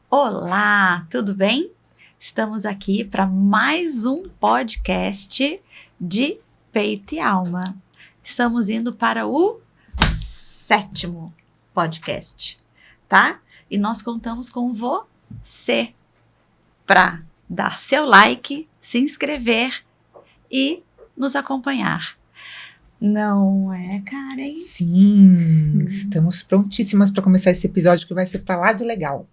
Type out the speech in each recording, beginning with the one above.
Olá, tudo bem? Estamos aqui para mais um podcast de Peito e Alma. Estamos indo para o 7º podcast, tá? E nós contamos com você para dar seu like, se inscrever e nos acompanhar. Não é, Karen? Sim, estamos prontíssimas para começar esse episódio que vai ser para lá de legal.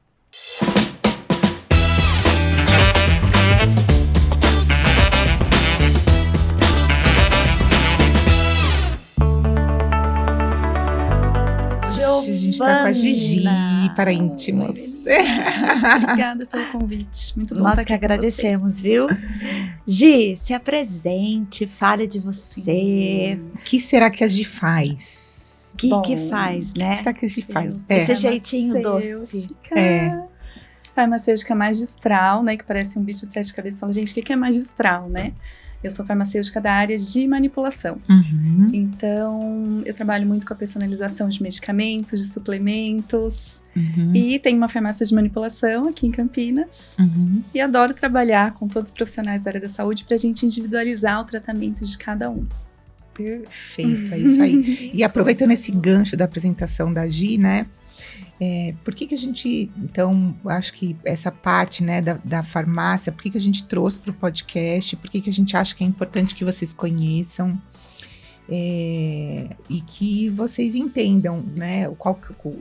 Hoje a gente está com a Gigi para íntimos. Obrigada pelo convite. Muito bom Nós estar que aqui agradecemos, viu? Gi, se apresente, fale de você. O que será que a Gi faz? O que faz, O que né? será que a Gi faz? Esse jeitinho doce. Farmacêutica magistral, né? Que parece um bicho de 7 cabeças. Fala, gente, o que é magistral, né? Eu sou farmacêutica da área de manipulação. Uhum. Então, eu trabalho muito com a personalização de medicamentos, de suplementos. Uhum. E tenho uma farmácia de manipulação aqui em Campinas. Uhum. E adoro trabalhar com todos os profissionais da área da saúde para a gente individualizar o tratamento de cada um. Perfeito, é isso aí. E aproveitando esse gancho da apresentação da Gi, né? Por que a gente, então, acho que essa parte, né, da farmácia, por que a gente trouxe para o podcast, por que a gente acha que é importante que vocês conheçam e que vocês entendam, né,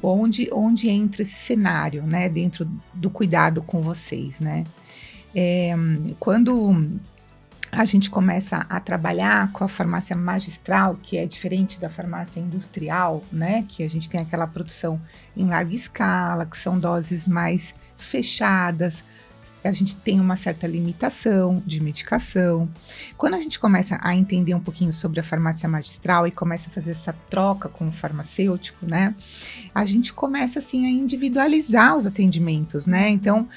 onde entra esse cenário, né, dentro do cuidado com vocês, né. Quando a gente começa a trabalhar com a farmácia magistral, que é diferente da farmácia industrial, né? Que a gente tem aquela produção em larga escala, que são doses mais fechadas, a gente tem uma certa limitação de medicação. Quando a gente começa a entender um pouquinho sobre a farmácia magistral e começa a fazer essa troca com o farmacêutico, né? A gente começa, assim, a individualizar os atendimentos, né? Então,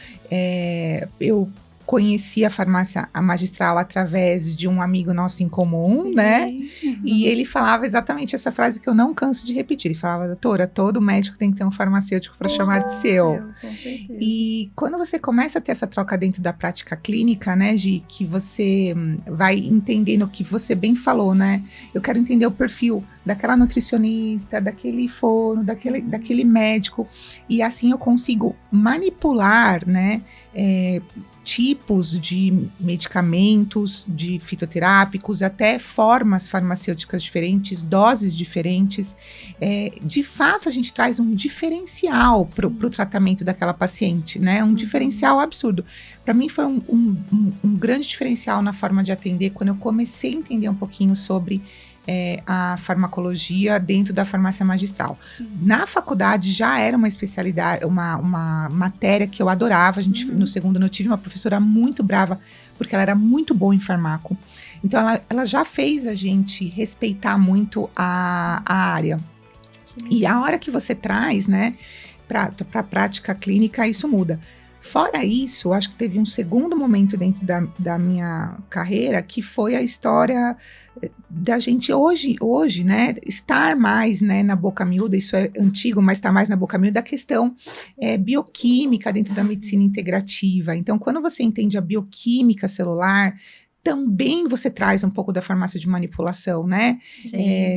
eu conheci a farmácia magistral através de um amigo nosso em comum, né? Uhum. E ele falava exatamente essa frase que eu não canso de repetir. Ele falava, doutora, todo médico tem que ter um farmacêutico para chamar de seu. Com certeza. E quando você começa a ter essa troca dentro da prática clínica, né, Gi, que você vai entendendo o que você bem falou, né? Eu quero entender o perfil daquela nutricionista, daquele fono, daquele médico. E assim eu consigo manipular, né, tipos de medicamentos, de fitoterápicos, até formas farmacêuticas diferentes, doses diferentes. De fato, a gente traz um diferencial para o tratamento daquela paciente, né? Um diferencial absurdo. Para mim foi um grande diferencial na forma de atender quando eu comecei a entender um pouquinho sobre a farmacologia dentro da farmácia magistral. Sim. Na faculdade já era uma especialidade, uma matéria que eu adorava. No segundo ano eu tive uma professora muito brava, porque ela era muito boa em farmaco. Então ela já fez a gente respeitar muito a área. Sim. E a hora que você traz, né, para a prática clínica, isso muda. Fora isso, acho que teve um segundo momento dentro da minha carreira, que foi a história da gente hoje, né, estar mais, né, na boca miúda, isso é antigo, mas está mais na boca miúda, a questão bioquímica dentro da medicina integrativa. Então, quando você entende a bioquímica celular, também você traz um pouco da farmácia de manipulação, né?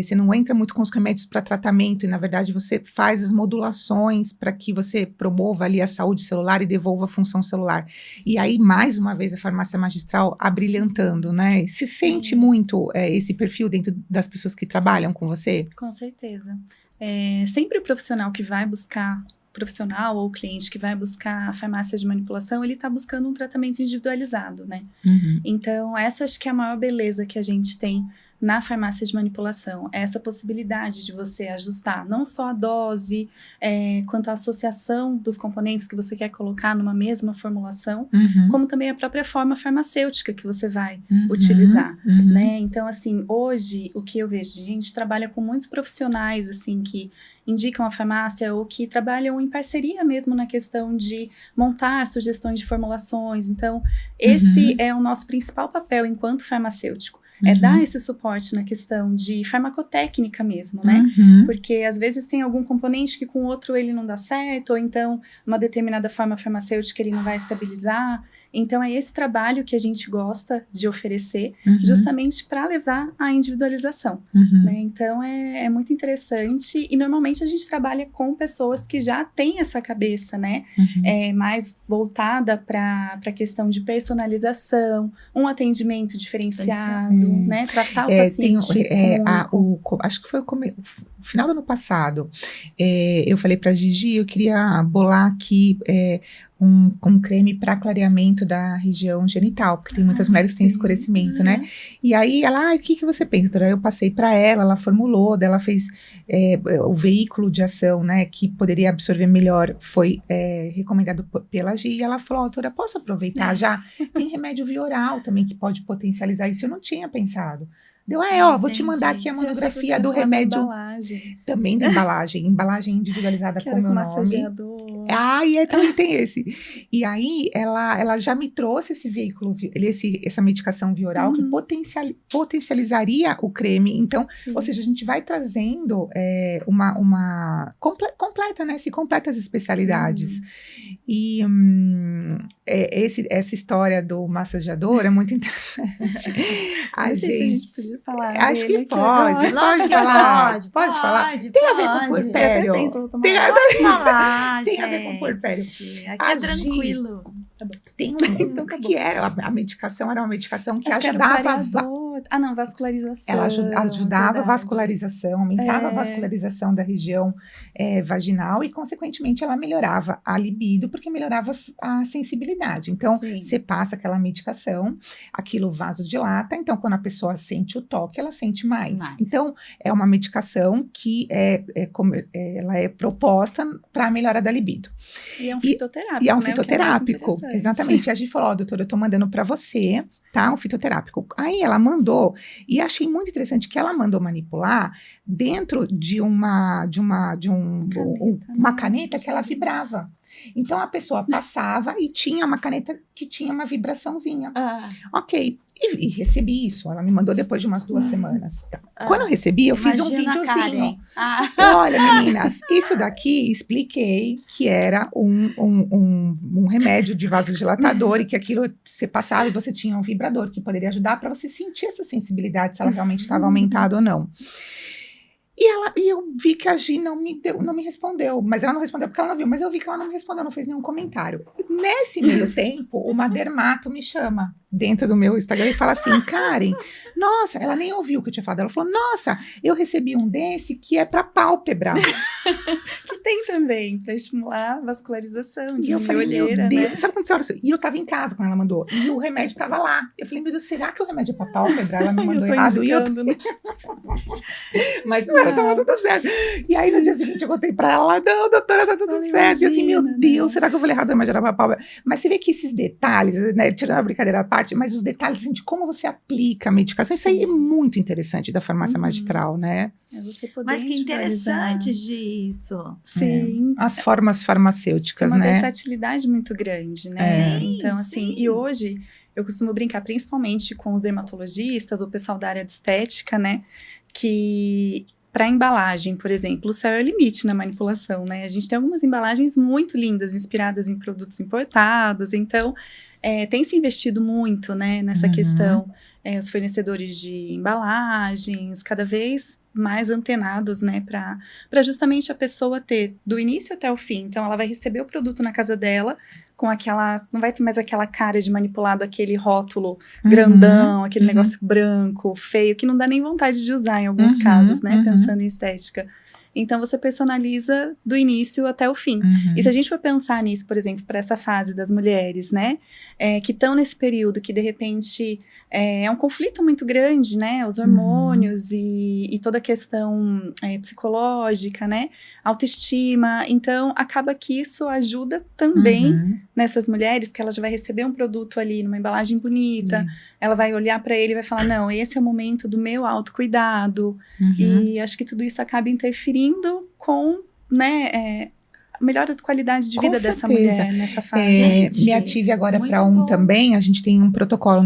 Você não entra muito com os remédios para tratamento e, na verdade, você faz as modulações para que você promova ali a saúde celular e devolva a função celular. E aí, mais uma vez, a farmácia magistral abrilhantando, né? Se sente muito esse perfil dentro das pessoas que trabalham com você? Com certeza. Sempre o profissional que vai buscar profissional ou cliente que vai buscar a farmácia de manipulação, ele está buscando um tratamento individualizado, né? Uhum. Então, essa acho que é a maior beleza que a gente tem na farmácia de manipulação, essa possibilidade de você ajustar não só a dose, quanto a associação dos componentes que você quer colocar numa mesma formulação, como também a própria forma farmacêutica que você vai utilizar, né? Então, assim, hoje, o que eu vejo, a gente trabalha com muitos profissionais, assim, que indicam a farmácia ou que trabalham em parceria mesmo na questão de montar sugestões de formulações. Então, esse é o nosso principal papel enquanto farmacêutico. dar esse suporte na questão de farmacotécnica mesmo, né? Porque às vezes tem algum componente que com o outro ele não dá certo, ou então uma determinada forma farmacêutica ele não vai estabilizar. Então é esse trabalho que a gente gosta de oferecer, justamente para levar à individualização, né? Então é muito interessante, e normalmente a gente trabalha com pessoas que já têm essa cabeça, né? Mais voltada para a questão de personalização, um atendimento diferenciado, né? Tratar o paciente acho que foi o final do ano passado, eu falei para a Gigi, eu queria bolar aqui um creme para clareamento da região genital, porque tem muitas mulheres que têm escurecimento, né? E aí ela, o que você pensa? Então, eu passei para ela formulou, daí ela fez o veículo de ação, né, que poderia absorver melhor, foi recomendado pela Gi, e ela falou, doutora, posso aproveitar já? Tem remédio via oral também que pode potencializar isso, eu não tinha pensado. Deu, vou te mandar aqui a monografia do remédio. Também da embalagem individualizada com o meu nome. E também tem esse. E aí, ela já me trouxe esse veículo, essa medicação via oral, que potencializaria o creme. Então, ou seja, a gente vai trazendo uma completa, né? Se completa as especialidades. E essa história do massageador é muito interessante. Não sei se a gente podia falar. Acho que pode. Pode falar. Tem a ver com puerpério. Pode falar, tem a ver com puerpério. Aqui é tranquilo. Tem então, o que era? A medicação era uma medicação que Acho ajudava... vascularização. Ela ajudava a vascularização, aumentava a vascularização da região vaginal e, consequentemente, ela melhorava a libido, porque melhorava a sensibilidade. Então, você passa aquela medicação, aquilo vasodilata, então, quando a pessoa sente o toque, ela sente mais. Então, é uma medicação que ela é proposta para a melhora da libido. E é um fitoterápico, E é um fitoterápico, exatamente. A gente falou, doutora, eu tô mandando para você, tá? Um fitoterápico. Aí ela mandou, e achei muito interessante que ela mandou manipular dentro de uma caneta que ela vibrava. Então, a pessoa passava e tinha uma caneta que tinha uma vibraçãozinha. Ok. E recebi isso. Ela me mandou depois de umas 2 semanas. Tá. Quando eu recebi, eu fiz um videozinho. Olha, meninas, isso daqui expliquei que era um remédio de vasodilatador e que aquilo você passava e você tinha um vibrador que poderia ajudar para você sentir essa sensibilidade, se ela realmente estava aumentada ou não. E eu vi que a Gi não me respondeu, mas ela não respondeu porque ela não viu, mas eu vi que ela não me respondeu, não fez nenhum comentário. Nesse meio tempo, uma dermato me chama dentro do meu Instagram e fala assim, Karen, nossa, ela nem ouviu o que eu tinha falado, ela falou, nossa, eu recebi um desse que é para pálpebra. Que tem também, para estimular a vascularização, e eu falei, olheira, meu Deus, né? sabe quando você olha assim? E eu tava em casa quando ela mandou, e o remédio tava lá. Eu falei, meu Deus, será que o remédio é para pálpebra? Ela me mandou errado. Né? Mas não era, tava tudo certo. E aí no dia seguinte eu contei pra ela, não, doutora, tá tudo certo. Imagina, e assim, meu Deus, será que eu falei errado? O remédio era pra pálpebra. Mas você vê que esses detalhes, né, tirando a brincadeira à parte, mas os detalhes assim, de como você aplica a medicação, isso aí é muito interessante da farmácia magistral, né? Mas que interessante disso. Sim. As formas farmacêuticas, uma né? Uma versatilidade muito grande, né? Então, assim, e hoje eu costumo brincar principalmente com os dermatologistas, o pessoal da área de estética, né? Que para embalagem, por exemplo, o céu é o limite na manipulação, né? A gente tem algumas embalagens muito lindas, inspiradas em produtos importados, então tem se investido muito, né, nessa questão. Os fornecedores de embalagens, cada vez mais antenados, né, para justamente a pessoa ter do início até o fim. Então, ela vai receber o produto na casa dela, com aquela, não vai ter mais aquela cara de manipulado, aquele rótulo grandão, aquele negócio branco, feio, que não dá nem vontade de usar em alguns casos, né, pensando em estética. Então, você personaliza do início até o fim. E se a gente for pensar nisso, por exemplo, para essa fase das mulheres, né, que estão nesse período que, de repente, é um conflito muito grande, né, os hormônios e toda a questão psicológica, né, autoestima. Então, acaba que isso ajuda também nessas mulheres, que ela já vai receber um produto ali numa embalagem bonita, ela vai olhar para ele e vai falar, não, esse é o momento do meu autocuidado. E acho que tudo isso acaba interferindo com, né, melhora a qualidade de Com vida dessa certeza. mulher nessa fase. Gente, Me ative agora muito para um bom. também. A gente tem um protocolo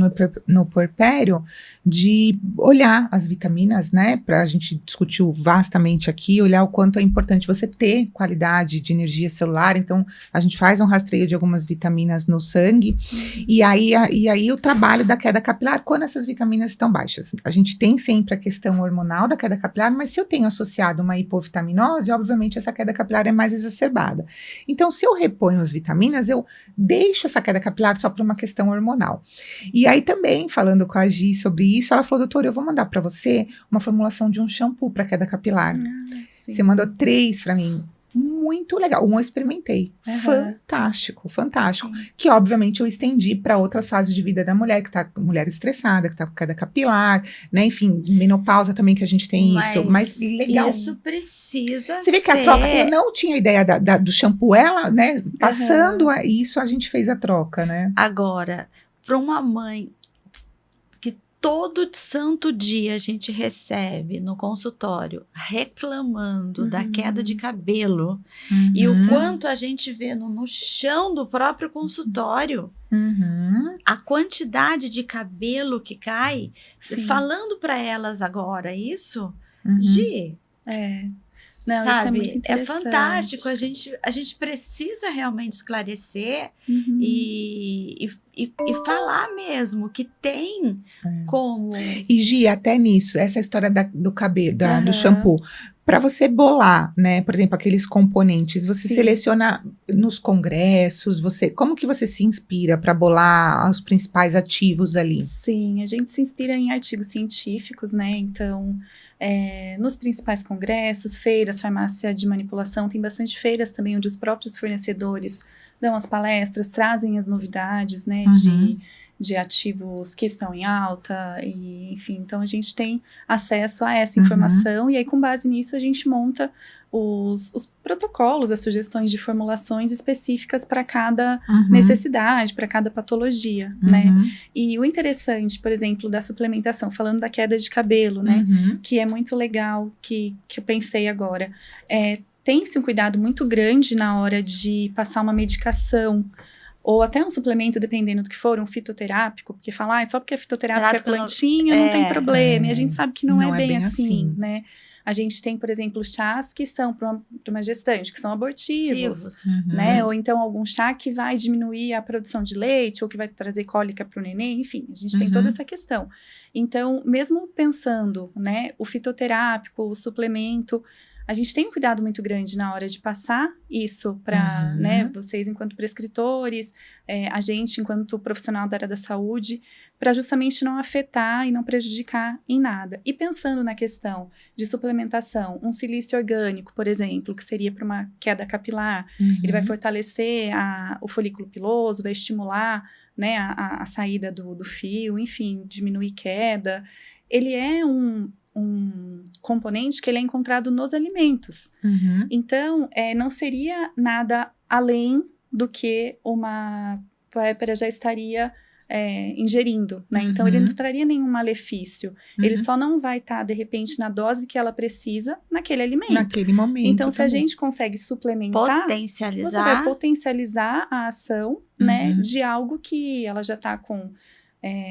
no puerpério de olhar as vitaminas, né? A gente discutiu vastamente aqui, olhar o quanto é importante você ter qualidade de energia celular. Então, a gente faz um rastreio de algumas vitaminas no sangue. E aí o trabalho da queda capilar, quando essas vitaminas estão baixas. A gente tem sempre a questão hormonal da queda capilar, mas se eu tenho associado uma hipovitaminose, obviamente essa queda capilar é mais exacerbada. Então, se eu reponho as vitaminas, eu deixo essa queda capilar só por uma questão hormonal. E aí também, falando com a Gi sobre isso, ela falou, doutora, eu vou mandar para você uma formulação de um shampoo para queda capilar. Sim. Você mandou 3 para mim. Muito legal. Um eu experimentei. Aham. Fantástico, fantástico. Sim. Que obviamente eu estendi para outras fases de vida da mulher, que tá mulher estressada, que tá com queda capilar, né? Enfim, menopausa também que a gente tem isso. Mas legal. Isso precisa Você vê que a troca, eu não tinha ideia do shampoo, ela, né? Passando a isso, a gente fez a troca, né? Agora, para uma mãe que todo santo dia a gente recebe no consultório reclamando da queda de cabelo e o quanto a gente vê no chão do próprio consultório, a quantidade de cabelo que cai, Sim. falando para elas agora isso, Uhum. Gi, Não, isso é sabe, muito interessante. fantástico, a gente precisa realmente esclarecer Uhum. e falar mesmo que tem como... E Gi, até nisso, essa história do cabelo, do Aham. shampoo, para você bolar, né, por exemplo, aqueles componentes, você Sim. seleciona nos congressos, como que você se inspira para bolar os principais ativos ali? Sim, a gente se inspira em artigos científicos, né? Então, nos principais congressos, feiras, farmácia de manipulação, tem bastante feiras também onde os próprios fornecedores dão as palestras, trazem as novidades, né? De ativos que estão em alta, e, enfim, então a gente tem acesso a essa informação, e aí com base nisso a gente monta os protocolos, as sugestões de formulações específicas para cada necessidade, para cada patologia, né? E o interessante, por exemplo, da suplementação, falando da queda de cabelo, né? Que é muito legal, que eu pensei agora, tem-se um cuidado muito grande na hora de passar uma medicação ou até um suplemento, dependendo do que for, um fitoterápico, porque falar, só porque é fitoterápico é plantinha, não tem problema, e a gente sabe que não é bem assim, né? A gente tem, por exemplo, chás que são para uma gestante, que são abortivos, né? Ou então algum chá que vai diminuir a produção de leite, ou que vai trazer cólica para o neném, enfim, a gente tem toda essa questão. Então, mesmo pensando, né, o fitoterápico, o suplemento, a gente tem um cuidado muito grande na hora de passar isso para, né, vocês enquanto prescritores, a gente enquanto profissional da área da saúde, para justamente não afetar e não prejudicar em nada. E pensando na questão de suplementação, um silício orgânico, por exemplo, que seria para uma queda capilar, ele vai fortalecer o folículo piloso, vai estimular, né, a saída do fio, enfim, diminuir queda. Ele é um componente que ele é encontrado nos alimentos. Então, não seria nada além do que uma puérpera já estaria ingerindo, né? Então, ele não traria nenhum malefício. Ele só não vai estar, de repente, na dose que ela precisa naquele alimento. Naquele momento. Então, se a gente consegue suplementar, você vai potencializar a ação, né, de algo que ela já está com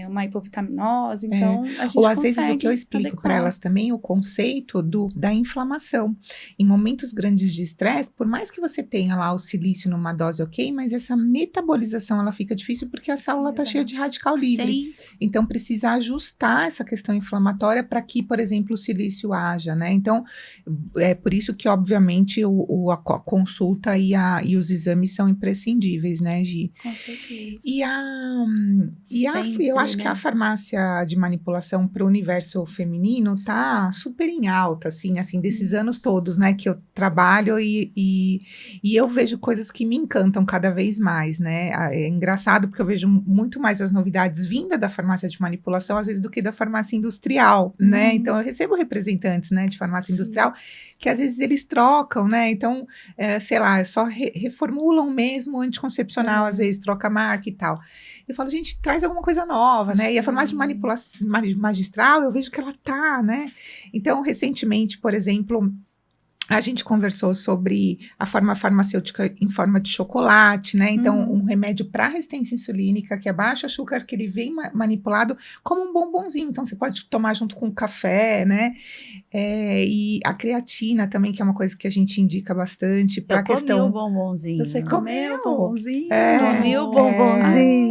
uma hipovitaminose, então a gente ou às vezes o que eu explico adequar para elas também, o conceito da inflamação. Em momentos grandes de estresse, por mais que você tenha lá o silício numa dose ok, mas essa metabolização ela fica difícil porque a célula está cheia de radical livre. Sim. Então precisa ajustar essa questão inflamatória para que, por exemplo, o silício haja, né? Então é por isso que obviamente a consulta e os exames são imprescindíveis, né, Gi? Com certeza. Eu acho que a farmácia de manipulação para o universo feminino tá super em alta, assim, desses anos todos, né, que eu trabalho e eu vejo coisas que me encantam cada vez mais, né? É engraçado porque eu vejo muito mais as novidades vinda da farmácia de manipulação, às vezes, do que da farmácia industrial, né? Então, eu recebo representantes, né, de farmácia industrial que às vezes eles trocam, né? Então, sei lá, só reformulam mesmo o anticoncepcional, às vezes troca a marca e tal. Eu falo, gente, traz alguma coisa nova, né? E a farmácia de manipulação magistral, eu vejo que ela tá, né? Então, recentemente, por exemplo, A gente conversou sobre a forma farmacêutica em forma de chocolate, né? Então, um remédio para resistência insulínica, que é baixo açúcar, que ele vem manipulado como um bombonzinho. Então, você pode tomar junto com o café, né? E a creatina também, que é uma coisa que a gente indica bastante para a questão... Eu comi o bombonzinho. Você comeu o bombonzinho? Comi o bombonzinho.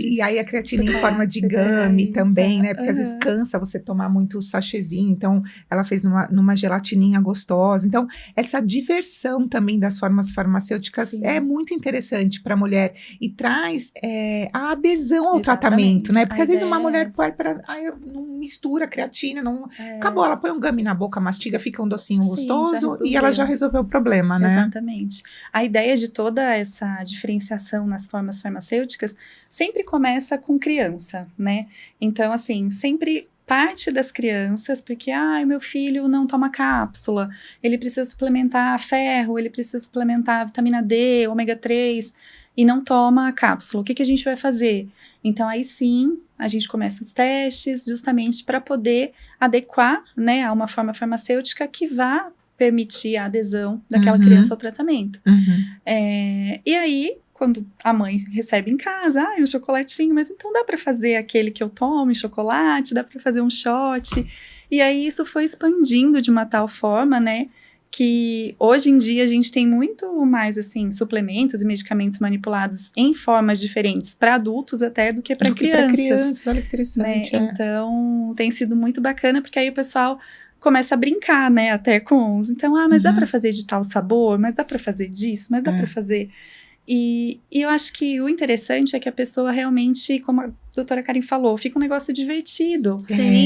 E aí a creatina em forma de gummy também, né? Porque às vezes cansa você tomar muito sachêzinho. Então, ela fez numa gelatininha gostosa. Então, essa diversão também das formas farmacêuticas é muito interessante para a mulher e traz a adesão ao tratamento, né? Porque às vezes uma mulher não mistura creatina, acabou, ela põe um gummy na boca, mastiga, fica um docinho gostoso e ela já resolveu o problema, né? Exatamente. A ideia de toda essa diferenciação nas formas farmacêuticas sempre começa com criança, né? Então, assim, sempre parte das crianças, porque meu filho não toma cápsula, ele precisa suplementar ferro, ele precisa suplementar vitamina D, ômega 3 e não toma a cápsula. O que a gente vai fazer? Então aí sim, a gente começa os testes justamente para poder adequar, né, a uma forma farmacêutica que vá permitir a adesão daquela criança ao tratamento. E aí, quando a mãe recebe em casa, um chocolatinho, mas então dá para fazer aquele que eu tomo, chocolate, dá para fazer um shot. E aí isso foi expandindo de uma tal forma, né, que hoje em dia a gente tem muito mais, assim, suplementos e medicamentos manipulados em formas diferentes, para adultos até, do que para crianças. Olha que interessante. Né? Então, tem sido muito bacana, porque aí o pessoal começa a brincar, né, até com uns. Então, mas dá para fazer de tal sabor, mas dá para fazer disso, mas dá para fazer... E eu acho que o interessante é que a pessoa realmente, como a doutora Karen falou, fica um negócio divertido,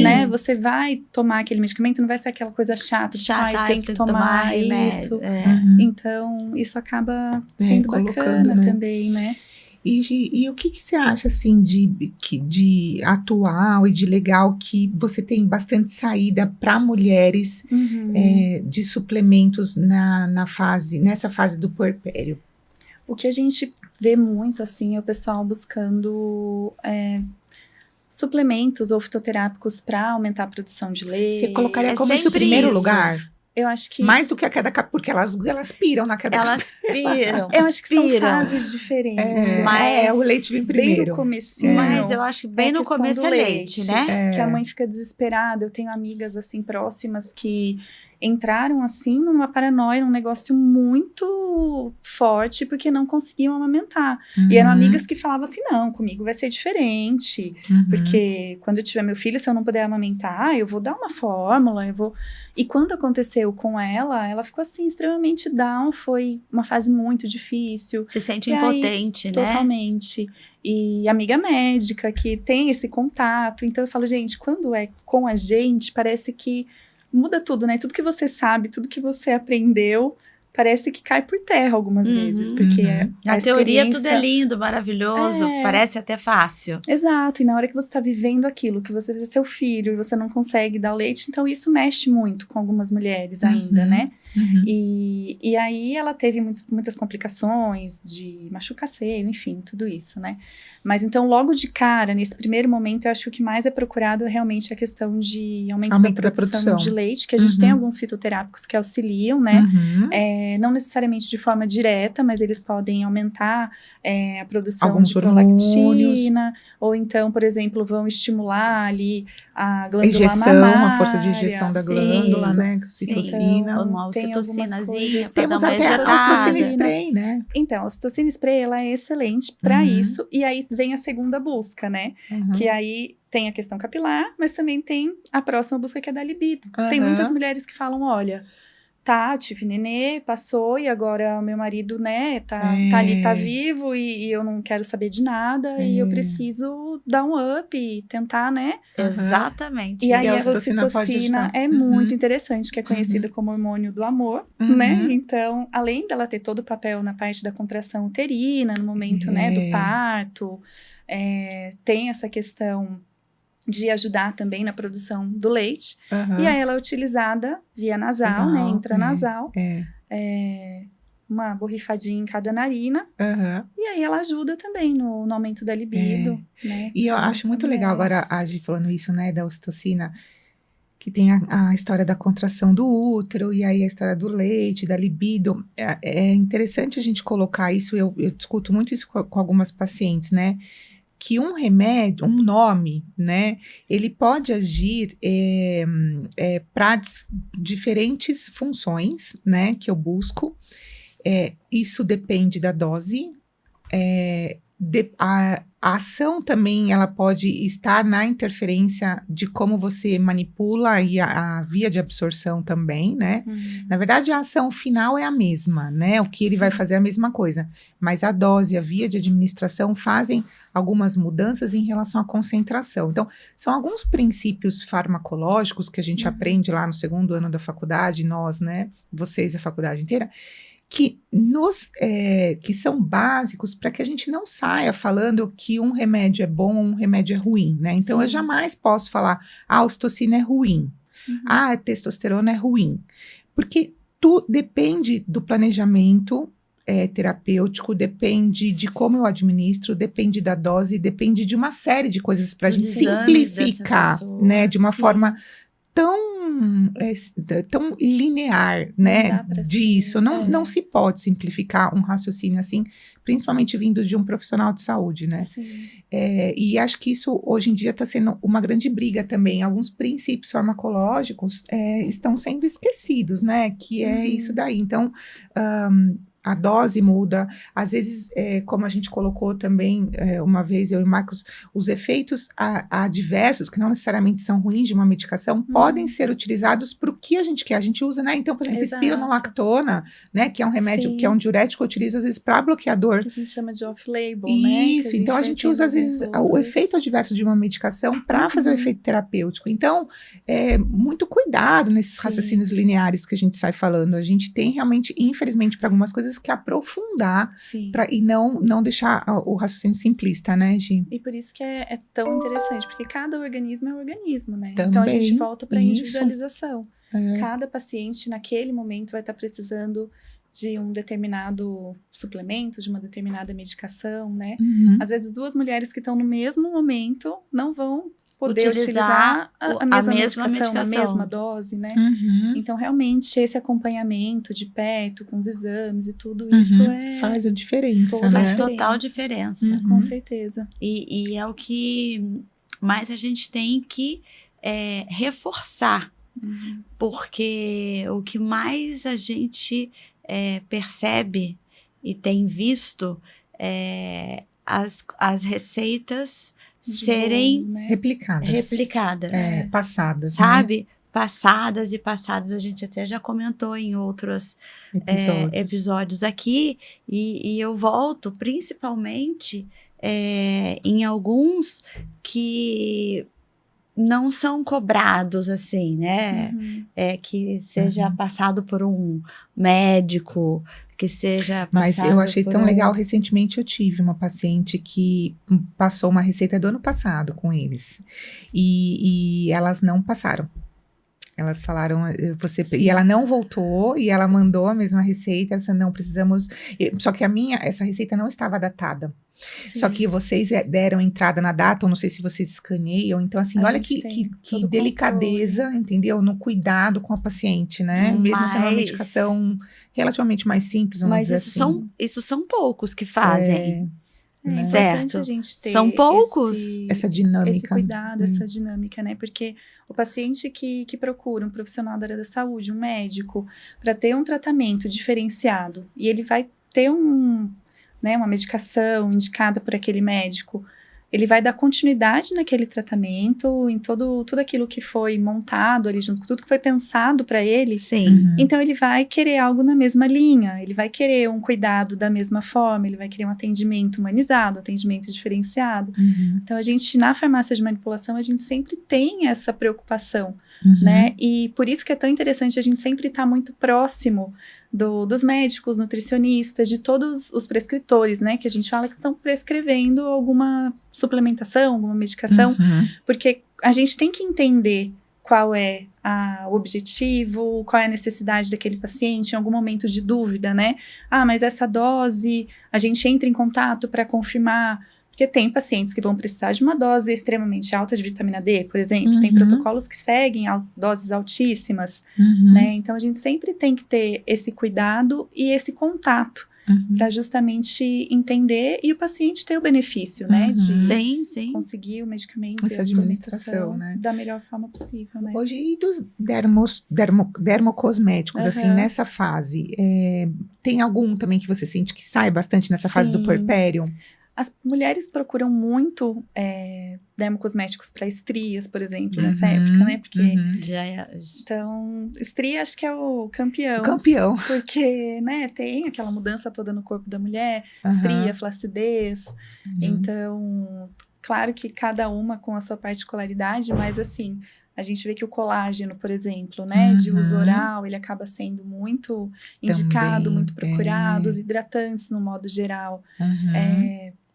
né? Você vai tomar aquele medicamento, não vai ser aquela coisa chata, tem que tomar isso. Então, isso acaba sendo bacana, né? Também, né? E o que você acha, assim, de atual e de legal, que você tem bastante saída para mulheres de suplementos nessa fase do puerpério? O que a gente vê muito, assim, é o pessoal buscando suplementos ou fitoterápicos para aumentar a produção de leite. Você colocaria como isso em primeiro lugar? Eu acho que... Mais do que a queda, porque elas piram na queda. Elas piram. Eu acho que são fases diferentes. Mas o leite vem primeiro. Bem no comecinho. Mas eu acho que bem no começo é leite, né? Que a mãe fica desesperada. Eu tenho amigas, assim, próximas que entraram, assim, numa paranoia, num negócio muito forte, porque não conseguiam amamentar. E eram amigas que falavam assim, não, comigo vai ser diferente, porque quando eu tiver meu filho, se eu não puder amamentar, eu vou dar uma fórmula, E quando aconteceu com ela ficou, assim, extremamente down, foi uma fase muito difícil. Se sente impotente, né? Totalmente. E amiga médica, que tem esse contato, então eu falo, gente, quando é com a gente, parece que muda tudo, né? Tudo que você sabe, tudo que você aprendeu, parece que cai por terra algumas vezes, porque a teoria tudo é lindo, maravilhoso, parece até fácil. Exato, e na hora que você está vivendo aquilo, que você é seu filho e você não consegue dar o leite, então isso mexe muito com algumas mulheres ainda, né? E aí ela teve muitas complicações de machucar seio, enfim, tudo isso, né? Mas então logo de cara, nesse primeiro momento, eu acho que o que mais é procurado é realmente a questão de aumento da produção de leite, que a gente tem alguns fitoterápicos que auxiliam, né? Não necessariamente de forma direta, mas eles podem aumentar a produção alguns de prolactina, ou então, por exemplo, vão estimular ali a glândula mamária. A força de injeção da glândula, né? Ocitocina. Então, uma ocitocinazinha. Temos até a ocitocina spray, né? Então, a ocitocina spray, ela é excelente para isso, e aí vem a segunda busca, né? Que aí tem a questão capilar, mas também tem a próxima busca, que é da libido. Tem muitas mulheres que falam, olha, tive nenê, passou, e agora o meu marido, né, tá ali, tá vivo, e eu não quero saber de nada, e eu preciso dar um up e tentar, né? Exatamente. E aí a ocitocina é muito interessante, que é conhecida como hormônio do amor, né? Então, além dela ter todo o papel na parte da contração uterina, no momento, né, do parto, tem essa questão de ajudar também na produção do leite. E aí ela é utilizada via nasal, né, intranasal, uma borrifadinha em cada narina, e aí ela ajuda também no aumento da libido, né. E eu acho muito legal agora a Gi falando isso, né, da ocitocina, que tem a história da contração do útero, e aí a história do leite, da libido. É interessante a gente colocar isso, eu discuto muito isso com algumas pacientes, né? Que um remédio, um nome, né? Ele pode agir para diferentes funções, né? Que eu busco. Isso depende da dose. A ação também, ela pode estar na interferência de como você manipula e a via de absorção também, né? Na verdade, a ação final é a mesma, né? O que ele vai fazer é a mesma coisa, mas a dose, a via de administração fazem algumas mudanças em relação à concentração. Então, são alguns princípios farmacológicos que a gente aprende lá no 2º ano da faculdade, nós, né? Vocês, a faculdade inteira, que são básicos para que a gente não saia falando que um remédio é bom ou um remédio é ruim, né? Então, eu jamais posso falar, a ocitocina é ruim, a testosterona é ruim, porque tudo depende do planejamento terapêutico, depende de como eu administro, depende da dose, depende de uma série de coisas para a gente simplificar, né? De uma forma tão linear, né, disso. Não se pode simplificar um raciocínio assim, principalmente vindo de um profissional de saúde, né? E acho que isso, hoje em dia, está sendo uma grande briga também. Alguns princípios farmacológicos estão sendo esquecidos, né? Que é isso daí. Então, a dose muda, às vezes, como a gente colocou também uma vez, eu e Marcos, os efeitos adversos, que não necessariamente são ruins de uma medicação, podem ser utilizados para o que a gente quer. A gente usa, né? Então, por exemplo, espironolactona, né? Que é um remédio, que é um diurético, eu utilizo às vezes para bloqueador. Que a gente chama de off-label, né? Isso, então a gente usa às vezes o efeito adverso de uma medicação para fazer o efeito terapêutico. Então, muito cuidado nesses raciocínios lineares que a gente sai falando. A gente tem realmente, infelizmente, para algumas coisas, que aprofundar e não deixar o raciocínio simplista, né, Gi? E por isso que é tão interessante, porque cada organismo é um organismo, né? Também, então a gente volta para a individualização. Cada paciente naquele momento vai estar precisando de um determinado suplemento, de uma determinada medicação, né? Às vezes 2 mulheres que estão no mesmo momento não vão poder utilizar a mesma medicação, a mesma dose, né? Então, realmente, esse acompanhamento de perto, com os exames e tudo isso faz a diferença, né? Faz total diferença. Com certeza. E é o que mais a gente tem que reforçar, porque o que mais a gente percebe e tem visto as receitas serem bom, né? replicadas. Passadas. Sabe? Né? Passadas e passadas. A gente até já comentou em outros episódios aqui. E eu volto principalmente em alguns que não são cobrados assim, né? Que seja passado por um médico, que seja passado. Mas eu achei tão legal, recentemente eu tive uma paciente que passou uma receita do ano passado com eles, e elas não passaram. Elas falaram, e ela não voltou, e ela mandou a mesma receita, ela disse, não, precisamos, só que essa receita não estava datada. Só que vocês deram entrada na data, eu não sei se vocês escaneiam, então assim, olha que delicadeza, controle. Entendeu? No cuidado com a paciente, né? Mesmo sendo uma medicação relativamente mais simples, vamos dizer assim. Isso são poucos que fazem. Certo. A gente ter são poucos. Essa dinâmica. Esse cuidado, essa dinâmica, né? Porque o paciente que procura um profissional da área da saúde, um médico, para ter um tratamento diferenciado, e ele vai ter uma medicação indicada por aquele médico, ele vai dar continuidade naquele tratamento, em tudo aquilo que foi montado ali junto com tudo que foi pensado para ele. Então ele vai querer algo na mesma linha, ele vai querer um cuidado da mesma forma, ele vai querer um atendimento humanizado, um atendimento diferenciado. Então a gente, na farmácia de manipulação, a gente sempre tem essa preocupação, né? E por isso que é tão interessante a gente sempre estar muito próximo dos médicos, nutricionistas, de todos os prescritores, né, que a gente fala que estão prescrevendo alguma suplementação, alguma medicação, porque a gente tem que entender qual é o objetivo, qual é a necessidade daquele paciente, em algum momento de dúvida, né? Mas essa dose, a gente entra em contato para confirmar, Porque tem pacientes que vão precisar de uma dose extremamente alta de vitamina D, por exemplo. Tem protocolos que seguem doses altíssimas, né? Então, a gente sempre tem que ter esse cuidado e esse contato para justamente entender e o paciente ter o benefício, né? De Sim. conseguir o medicamento Essa e a administração, suplementação né? da melhor forma possível, né? Hoje, e dos dermocosméticos, assim, nessa fase, tem algum também que você sente que sai bastante nessa fase do Sim. puerpério? As mulheres procuram muito dermocosméticos para estrias, por exemplo, nessa época, né? Porque, então, estria acho que é o campeão. Campeão. Porque, né, tem aquela mudança toda no corpo da mulher, estria, flacidez. Então, claro que cada uma com a sua particularidade, mas assim, a gente vê que o colágeno, por exemplo, né, de uso oral, ele acaba sendo muito indicado, Também, muito procurado, os hidratantes no modo geral,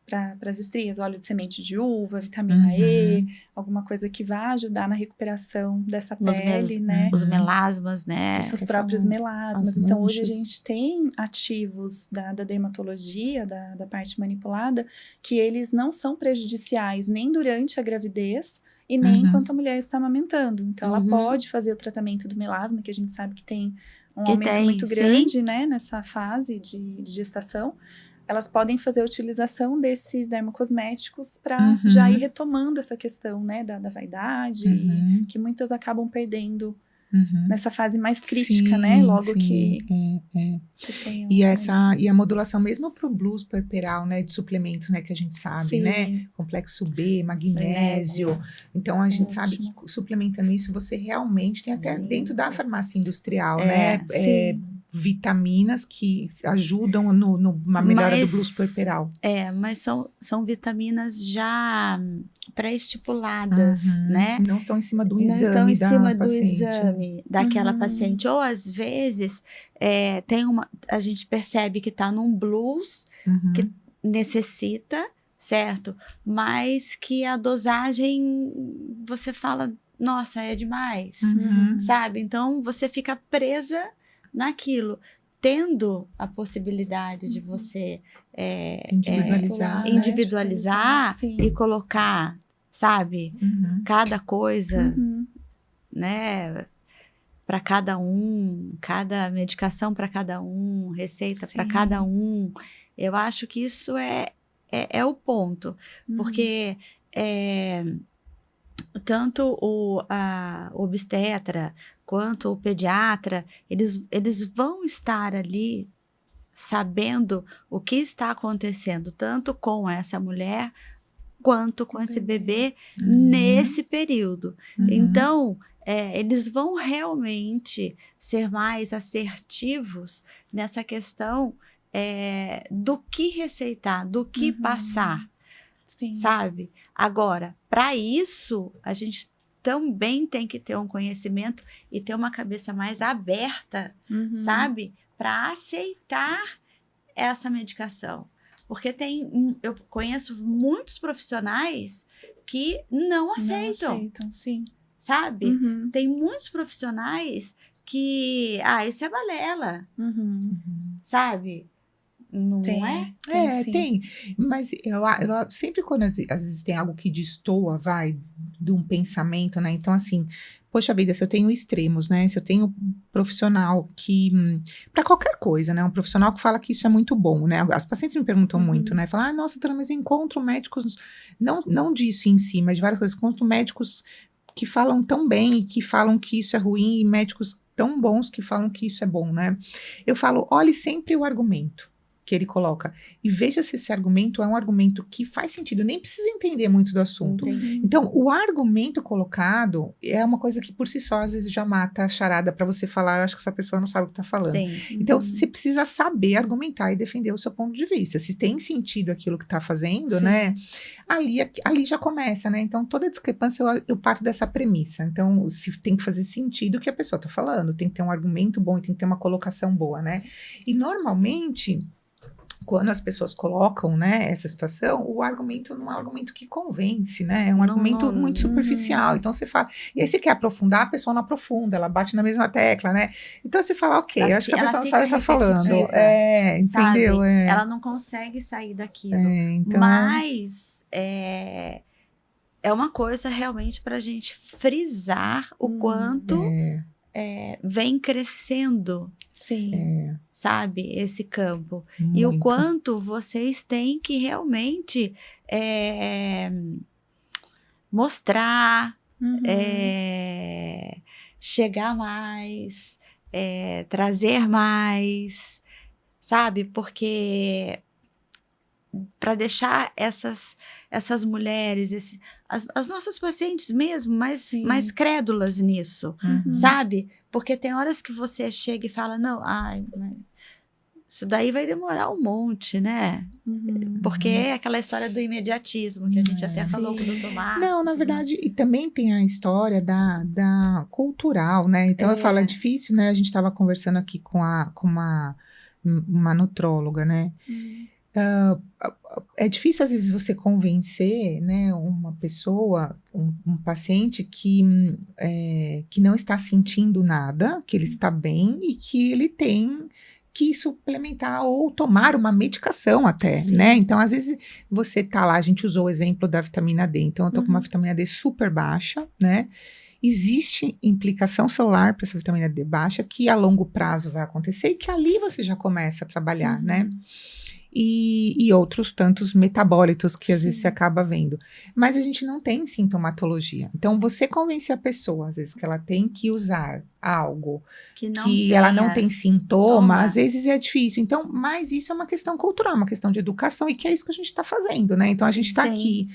para as estrias, óleo de semente de uva, vitamina E, alguma coisa que vá ajudar na recuperação dessa pele, né? Os melasmas, né? Os próprios melasmas. Então, hoje a gente tem ativos da dermatologia, da parte manipulada, que eles não são prejudiciais nem durante a gravidez e nem enquanto a mulher está amamentando. Então, ela pode fazer o tratamento do melasma, que a gente sabe que tem um aumento muito grande, né, nessa fase de gestação. Elas podem fazer a utilização desses dermocosméticos para já ir retomando essa questão, né, da vaidade, que muitas acabam perdendo nessa fase mais crítica, né, logo que tem e a modulação mesmo para o blues puerperal, né, de suplementos, né, que a gente sabe, né, complexo B, magnésio, então a gente sabe que suplementando isso você realmente tem até dentro da farmácia industrial, né, vitaminas que ajudam numa melhora do blues puerperal. Mas são vitaminas já pré-estipuladas, né? Não estão em cima do exame exame da paciente. Não estão em cima do paciente. exame daquela paciente. Ou, às vezes, a gente percebe que está num blues que necessita, certo? Mas que a dosagem, você fala, nossa, é demais, sabe? Então, você fica presa naquilo, tendo a possibilidade de você individualizar e colocar, sabe, cada coisa, né, para cada medicação para cada receita para cada eu acho que isso é o ponto, porque tanto o obstetra quanto o pediatra, eles vão estar ali sabendo o que está acontecendo, tanto com essa mulher quanto com esse bebê nesse período. Então, eles vão realmente ser mais assertivos nessa questão do que receitar, do que passar. Sabe? Agora, para isso, a gente também tem que ter um conhecimento e ter uma cabeça mais aberta, sabe? Para aceitar essa medicação. Porque eu conheço muitos profissionais que não aceitam, sim. Sabe? Tem muitos profissionais que, isso é balela, sabe? Não é? Tem. Mas eu sempre quando às vezes tem algo que destoa, de um pensamento, né? Então, assim, poxa vida, se eu tenho extremos, né? Se eu tenho profissional que, para qualquer coisa, né? Um profissional que fala que isso é muito bom, né? As pacientes me perguntam muito, né? Falam, nossa, doutora, mas eu encontro médicos, não disso em si, mas de várias coisas, encontro médicos que falam tão bem e que falam que isso é ruim, e médicos tão bons que falam que isso é bom, né? Eu falo, olhe sempre o argumento que ele coloca, e veja se esse argumento é um argumento que faz sentido, nem precisa entender muito do assunto. Então, o argumento colocado é uma coisa que por si só, às vezes, já mata a charada para você falar, eu acho que essa pessoa não sabe o que está falando. Então, você precisa saber argumentar e defender o seu ponto de vista. Se tem sentido aquilo que está fazendo, né, ali já começa, né, então toda discrepância eu parto dessa premissa. Então, se tem que fazer sentido o que a pessoa está falando, tem que ter um argumento bom e tem que ter uma colocação boa, né, e normalmente quando as pessoas colocam, né, essa situação, o argumento não é um argumento que convence, né? É um argumento muito superficial. Então você fala, e aí você quer aprofundar, a pessoa não aprofunda, ela bate na mesma tecla, né? Então você fala, ok, eu acho que a pessoa não sabe o que tá falando. Entendeu? Sabe? Ela não consegue sair daquilo. Então... Mas é uma coisa realmente para a gente frisar o quanto vem crescendo. Sim. Sabe, esse campo. Muito. E o quanto vocês têm que realmente mostrar, chegar mais, trazer mais, sabe? Porque para deixar essas mulheres, as nossas pacientes mesmo, mais crédulas nisso, sabe? Porque tem horas que você chega e fala, não, isso daí vai demorar um monte, né? Porque é aquela história do imediatismo, que a gente até falou com o Dr. Marcos. Não, na verdade, e também tem a história da cultural, né? Então eu falo, é difícil, né? A gente estava conversando aqui com uma nutróloga, né? É difícil, às vezes, você convencer, né, uma pessoa, um paciente que não está sentindo nada, que ele está bem e que ele tem que suplementar ou tomar uma medicação até, né? Então, às vezes, você tá lá, a gente usou o exemplo da vitamina D, então eu tô com uma vitamina D super baixa, né? Existe implicação celular para essa vitamina D baixa, que a longo prazo vai acontecer e que ali você já começa a trabalhar, né? E outros tantos metabólitos que às vezes você acaba vendo. Mas a gente não tem sintomatologia. Então, você convence a pessoa, às vezes, que ela tem que usar algo que ela não tem sintoma, às vezes é difícil. Então, mas isso é uma questão cultural, uma questão de educação, e que é isso que a gente está fazendo, né? Então, a gente está aqui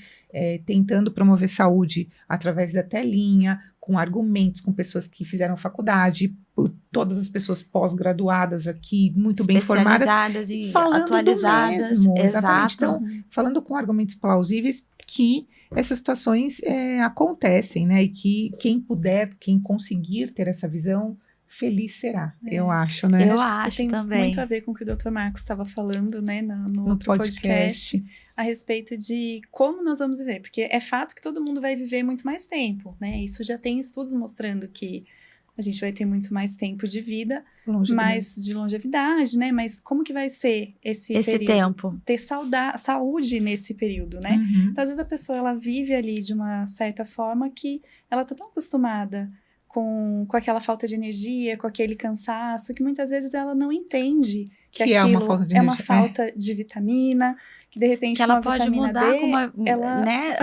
tentando promover saúde através da telinha, com argumentos, com pessoas que fizeram faculdade, todas as pessoas pós-graduadas aqui, muito bem formadas, e falando atualizadas. Do mesmo, exatamente. Exato. Então, falando com argumentos plausíveis que essas situações acontecem, né? E que quem conseguir ter essa visão, feliz será, eu acho, né? Eu acho tem também. Muito a ver com o que o Dr. Marcos estava falando, né, no outro podcast, a respeito de como nós vamos viver, porque é fato que todo mundo vai viver muito mais tempo, né? Isso já tem estudos mostrando que a gente vai ter muito mais tempo de vida, mais de longevidade, né? Mas como que vai ser esse período? Tempo? Ter saúde nesse período, né? Então, às vezes a pessoa, ela vive ali de uma certa forma que ela tá tão acostumada com aquela falta de energia, com aquele cansaço, que muitas vezes ela não entende que aquilo é uma falta de vitamina, que de repente que ela pode mudar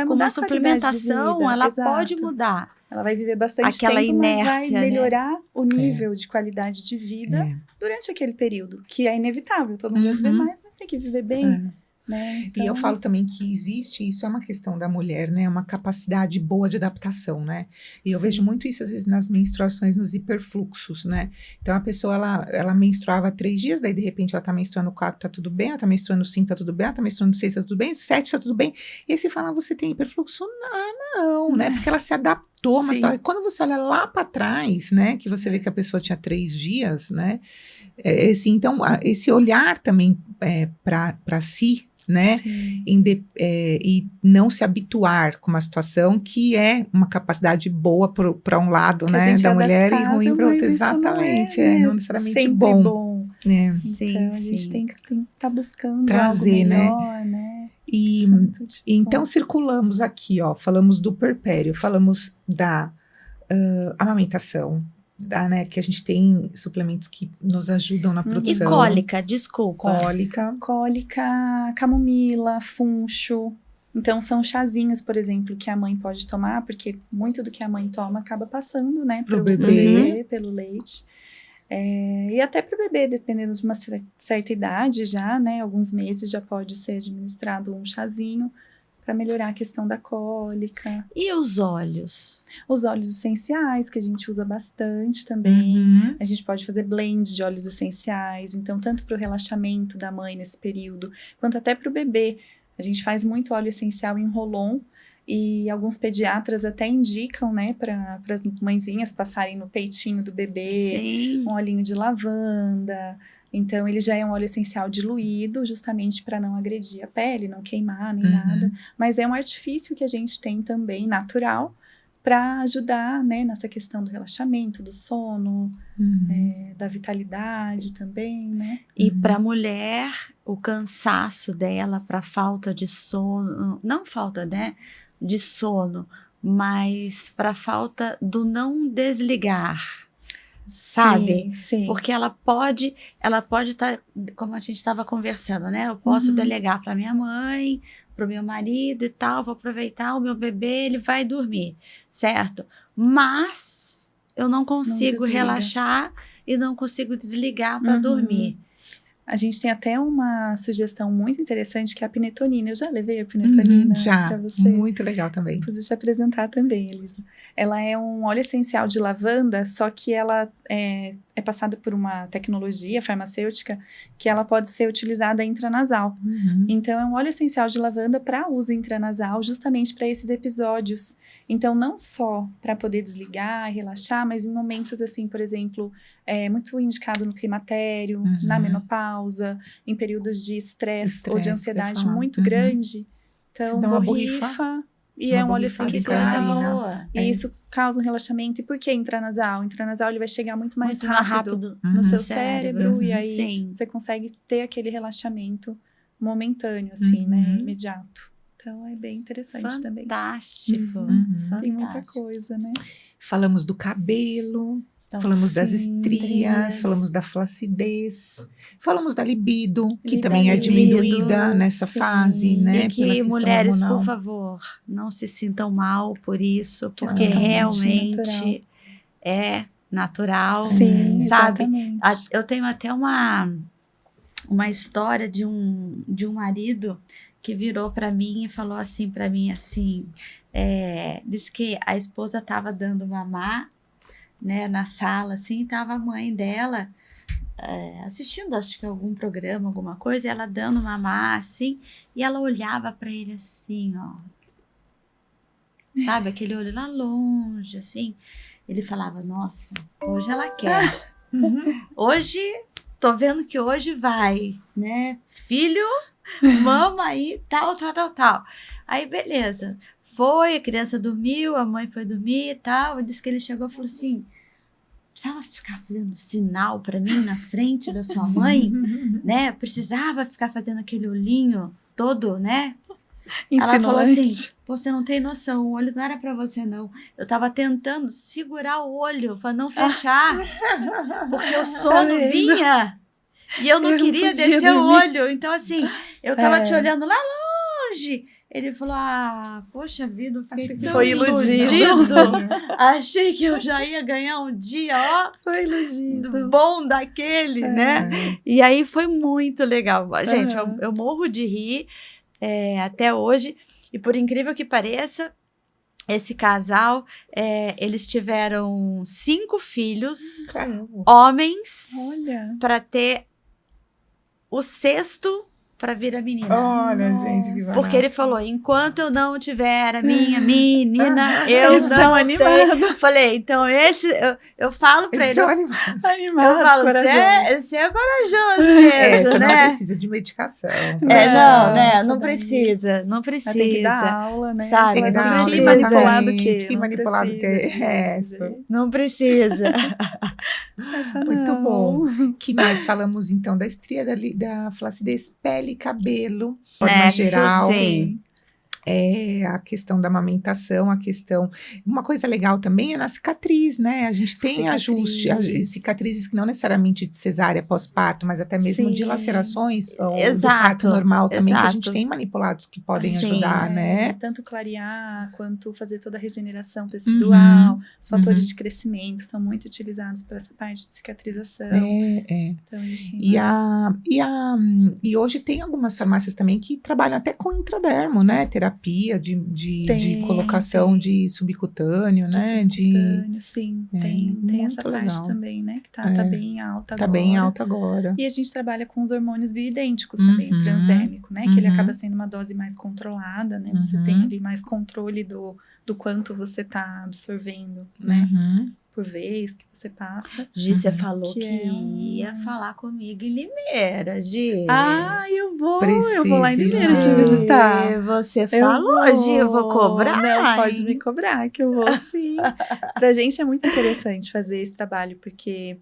com uma suplementação, ela pode mudar. Ela vai viver bastante aquela tempo, inércia, mas vai melhorar o nível de qualidade de vida durante aquele período, que é inevitável. Todo mundo vai viver mais, mas tem que viver bem. Né? Então... E eu falo também que existe, isso é uma questão da mulher, né? Uma capacidade boa de adaptação, né? E eu vejo muito isso, às vezes, nas menstruações, nos hiperfluxos, né? Então, a pessoa, ela menstruava 3 dias, daí, de repente, ela tá menstruando 4, tá tudo bem, ela tá menstruando 5, tá tudo bem, ela tá menstruando 6, tá tudo bem, 7, tá tudo bem. E aí você fala, você tem hiperfluxo? Não, né? Porque ela se adaptou, mas quando você olha lá para trás, né? Que você vê que a pessoa tinha 3 dias, né? Assim, então, esse olhar também para si, né? E não se habituar com uma situação que é uma capacidade boa para um lado, né, da mulher, e ruim para outro. Exatamente, não necessariamente bom. Né? Então a gente tem que estar buscando trazer, algo melhor, né? E então circulamos aqui, ó, falamos do puerpério, falamos da amamentação, né, que a gente tem suplementos que nos ajudam na produção. E cólica, desculpa. Cólica, camomila, funcho. Então, são chazinhos, por exemplo, que a mãe pode tomar, porque muito do que a mãe toma acaba passando, né, pro bebê, pelo leite. E até pro bebê, dependendo de uma certa idade já, né, alguns meses já pode ser administrado um chazinho para melhorar a questão da cólica. E os óleos? Os óleos essenciais, que a gente usa bastante também. A gente pode fazer blends de óleos essenciais. Então, tanto para o relaxamento da mãe nesse período, quanto até para o bebê. A gente faz muito óleo essencial em Rolon. E alguns pediatras até indicam, né, para as mãezinhas passarem no peitinho do bebê. Um olhinho de lavanda. Então, ele já é um óleo essencial diluído, justamente para não agredir a pele, não queimar nem nada. Mas é um artifício que a gente tem também, natural, para ajudar, né, nessa questão do relaxamento, do sono, da vitalidade também, né? E para a mulher, o cansaço dela, para falta de sono, não falta, né, de sono, mas para falta do não desligar. Sabe? Sim. Porque ela pode estar, como a gente estava conversando, né? Eu posso delegar para minha mãe, para o meu marido e tal, vou aproveitar o meu bebê, ele vai dormir, certo? Mas eu não consigo relaxar e não consigo desligar para dormir. A gente tem até uma sugestão muito interessante, que é a pinetonina. Eu já levei a pinetonina para você. Muito legal também. Preciso te apresentar também, Elisa. Ela é um óleo essencial de lavanda, só que ela é passada por uma tecnologia farmacêutica que ela pode ser utilizada intranasal. Então, é um óleo essencial de lavanda para uso intranasal, justamente para esses episódios. Então, não só para poder desligar e relaxar, mas em momentos assim, por exemplo, muito indicado no climatério, na menopausa, em períodos de estresse ou de ansiedade muito grande. Então, dá uma borrifa. E é um óleo essencial. E isso causa um relaxamento. E por que intranasal? Intranasal ele vai chegar muito mais rápido no seu cérebro. E aí você consegue ter aquele relaxamento momentâneo, assim, né? Imediato. Então é bem interessante também. Fantástico. Tem muita coisa, né? Falamos do cabelo. Então, falamos das estrias, falamos da flacidez, falamos da libido, que também é diminuída nessa fase, né? E que mulheres, por favor, não se sintam mal por isso, porque realmente é natural, sim, sabe? Exatamente. Eu tenho até uma história de um marido que virou para mim e falou assim para mim, assim, disse que a esposa estava dando mamar, né, na sala, assim, tava a mãe dela assistindo, acho que algum programa, alguma coisa, e ela dando mamar, assim, e ela olhava para ele assim, ó, sabe, aquele olho lá longe, assim. Ele falava, nossa, hoje ela quer, hoje, tô vendo que hoje vai, né, filho, mama aí, tal. Aí, beleza. Foi, a criança dormiu, a mãe foi dormir e tal. Disse que ele chegou e falou assim, precisava ficar fazendo sinal para mim na frente da sua mãe, né? Precisava ficar fazendo aquele olhinho todo, né? Ela falou assim, você não tem noção, o olho não era para você, não. Eu tava tentando segurar o olho para não fechar, porque o sono vinha e eu não queria descer o olho. Então, assim, eu tava te olhando lá longe. Ele falou, poxa vida, foi iludido. Achei que eu já ia ganhar um dia, ó. Foi iludido. Bom daquele, né? E aí foi muito legal. Gente, eu morro de rir até hoje. E por incrível que pareça, esse casal, eles tiveram 5 filhos, homens, para ter o 6º para vir a menina. Olha, gente, que porque ele falou, enquanto eu não tiver a minha menina, eu não tenho. Falei, então eu falo para ele. Animados, eu falo, você é corajoso mesmo, você né? não precisa de medicação. Não precisa. Tem que dar aula, né? Sabe? Tem que dar aula, manipulado que que manipulado que é essa. Não precisa. Muito bom. Que mais falamos então da estria, da flacidez, pele, cabelo, de forma geral. Sim. A questão da amamentação, uma coisa legal também é na cicatriz, né? A gente tem cicatrizes que não necessariamente de cesárea pós-parto, mas até mesmo de lacerações do parto normal também, que a gente tem manipulados que podem ajudar, né? Tanto clarear, quanto fazer toda a regeneração tecidual, os fatores de crescimento são muito utilizados para essa parte de cicatrização. Então, e hoje tem algumas farmácias também que trabalham até com intradermo, né? Terapia de colocação de subcutâneo, né? Sim. Tem essa parte também, né? Que tá bem alta agora. Tá bem alta agora. E a gente trabalha com os hormônios bioidênticos também, o transdérmico, né? Que ele acaba sendo uma dose mais controlada, né? Você tem ali mais controle do quanto você tá absorvendo, né? por vez que você passa. Gi, você falou que Que é ia falar comigo em Limeira, Gi. Eu vou Precisa lá em Limeira te ir. visitar. Você falou, Gi, eu vou cobrar. Não, pode hein? me cobrar, que eu vou sim. Pra gente é muito interessante fazer esse trabalho, porque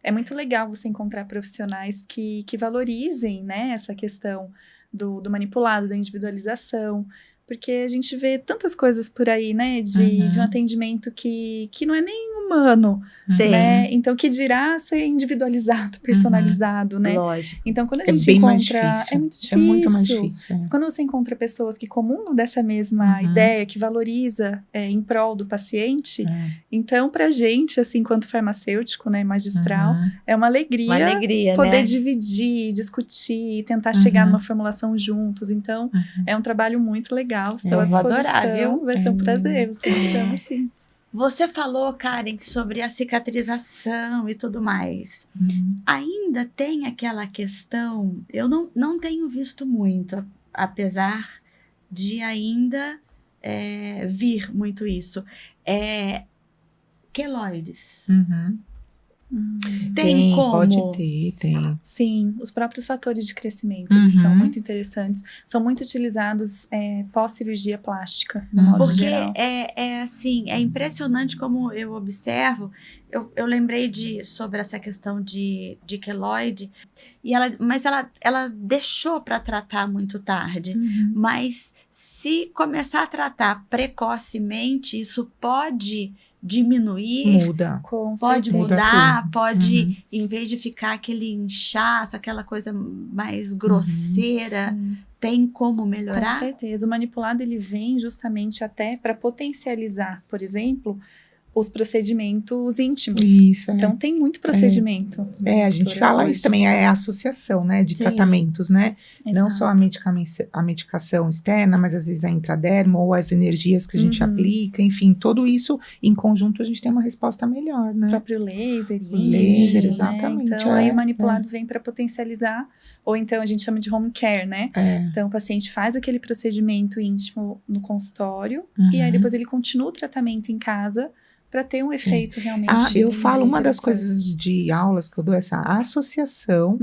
é muito legal você encontrar profissionais que valorizem, né, essa questão do manipulado, da individualização. Porque a gente vê tantas coisas por aí, né, de um atendimento que não é nem humano, Sim. né? Então, que dirá ser individualizado, personalizado, né? Lógico. Então, quando a É gente bem encontra... mais difícil. É muito difícil. É muito mais difícil. Quando você encontra pessoas que comungam dessa mesma ideia, que valoriza em prol do paciente, então, pra gente, assim, enquanto farmacêutico, né, magistral, é uma alegria, Uma alegria, poder né? dividir, discutir, tentar chegar numa formulação juntos. Então, é um trabalho muito legal. Estou à Eu vou disposição. adorar, viu? Vai ser um prazer, você me chama assim. Você falou, Karen, sobre a cicatrização e tudo mais. Ainda tem aquela questão, eu não tenho visto muito, apesar de ainda vir muito isso. Queloides. Tem como? Pode ter, tem. Sim, os próprios fatores de crescimento, eles são muito interessantes. São muito utilizados pós-cirurgia plástica, no modo Porque geral. assim, é impressionante como eu observo. Eu lembrei sobre essa questão de queloide, mas ela deixou para tratar muito tarde. Mas se começar a tratar precocemente, isso pode diminuir, Muda. pode certeza. mudar, pode, em vez de ficar aquele inchaço, aquela coisa mais grosseira, Sim. tem como Com melhorar? certeza. O manipulado ele vem justamente até para potencializar, por exemplo, os procedimentos íntimos. Isso, Então tem muito procedimento. a gente fala isso também, é a associação, né, de Sim. tratamentos, né? Não Exato. só a medicação externa, mas às vezes a intraderma ou as energias que a gente aplica, enfim, tudo isso em conjunto a gente tem uma resposta melhor, O né? próprio laser, Laser, né? exatamente, Então, aí o manipulado vem para potencializar, ou então a gente chama de home care, né? Então, o paciente faz aquele procedimento íntimo no consultório, e aí depois ele continua o tratamento em casa para ter um efeito realmente. Eu falo, uma das interessante. coisas de aulas que eu dou, essa associação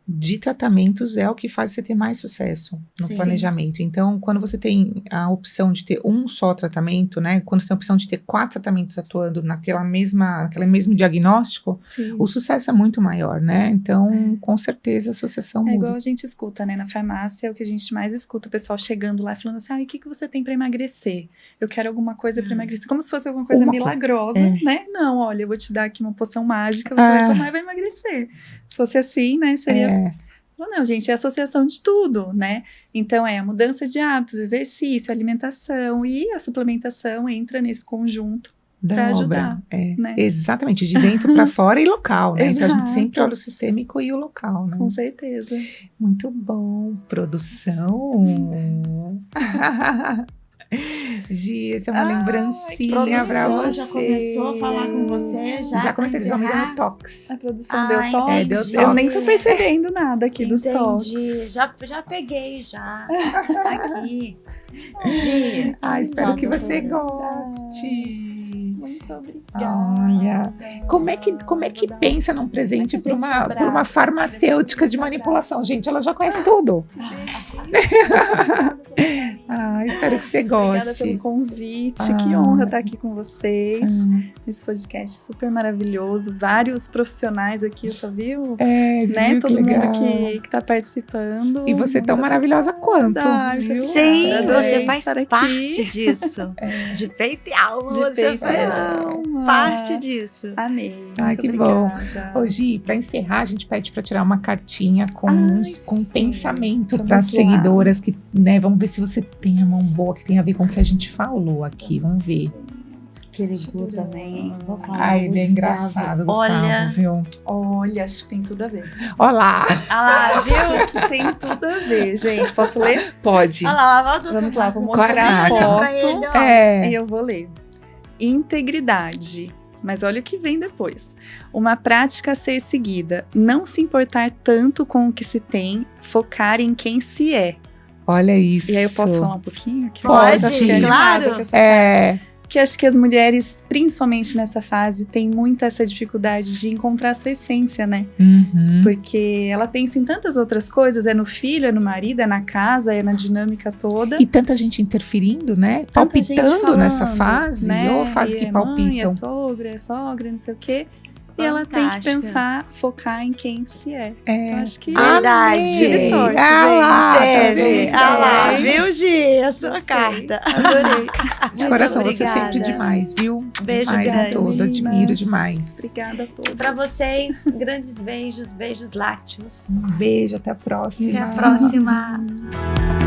de tratamentos é o que faz você ter mais sucesso no Sim. planejamento. Então, quando você tem a opção de ter um só tratamento, né? Quando você tem a opção de ter 4 tratamentos atuando naquele mesmo diagnóstico, Sim. o sucesso é muito maior, né? Então, com certeza, a associação É muda. igual a gente escuta, né? Na farmácia, é o que a gente mais escuta, o pessoal chegando lá e falando assim, e o que você tem para emagrecer? Eu quero alguma coisa para emagrecer. Como se fosse alguma coisa milagrosa, né? Não, olha, eu vou te dar aqui uma poção mágica, você vai tomar e vai emagrecer. Se fosse assim, né, seria... Não, gente, é associação de tudo, né? Então, a mudança de hábitos, exercício, alimentação e a suplementação entra nesse conjunto para ajudar. Né? Exatamente, de dentro para fora e local, né? Então, a gente sempre Exato. olha o sistêmico e o local, né? Com certeza. Muito bom. Produção. Gi, essa é uma lembrancinha pra você. Já começou a falar com você? Já comecei, eles vão me dando toques. A produção deu toque? entendi. Eu nem tô percebendo nada aqui dos Entendi. toques. Já peguei, já. Tá aqui. Gi. Espero que você goste. Muito obrigada. Olha, como é que pensa num presente para uma farmacêutica de manipulação? Gente, ela já conhece tudo. Espero que você Obrigada goste. pelo convite. Que honra estar aqui com vocês. Nesse podcast super maravilhoso. Vários profissionais aqui, só viu? Né? Viu? Todo Que legal. mundo que tá participando. E você tão maravilhosa quanto, viu? Sim, Adorei você faz estar aqui. parte disso. De peito e alma, De você peito e faz alma. parte disso. Amei. Ai, Muito que bom. obrigada. Ô, Gi, para encerrar, a gente pede para tirar uma cartinha com sim. pensamento Vamos para lá. seguidoras que, né, vamos ver se você tem a mão boa que tem a ver com o que a gente falou aqui. Vamos ver. Aquele Gu também, hein? Vou falar. Ele é engraçado, Gustavo, Olha. viu? Olha, acho que tem tudo a ver. Olá! Ah lá, viu? Acho que tem tudo a ver, gente. Posso ler? Pode. Olha lá, Vamos lá, vou Qual é a mostrar a carta? foto Pra ele, ó. e eu vou ler. Integridade. Mas olha o que vem depois. Uma prática a ser seguida. Não se importar tanto com o que se tem, focar em quem se é. Olha isso. E aí eu posso falar um pouquinho? Que Pode, eu acho que é claro. animada com essa que acho que as mulheres, principalmente nessa fase, têm muito essa dificuldade de encontrar a sua essência, né? Porque ela pensa em tantas outras coisas, é no filho, é no marido, é na casa, é na dinâmica toda. E tanta gente interferindo, né? Tanta gente Palpitando falando, nessa fase, né? ou fase E que é palpitam. mãe, é sogra, não sei o quê. E ela tem que Fantástica. pensar, focar em quem se é. Então, acho que Verdade. tive sorte, lá, gente. Teve. tá Ah lá, vendo? viu, Gi? A sua Gostei. carta. Adorei. De Muito coração, você obrigada. sempre demais, viu? Beijo demais grande. em todo, admiro Meninas, demais. Obrigada a todos. Para vocês, grandes beijos, beijos lácteos. Um beijo, até a próxima. Até a próxima.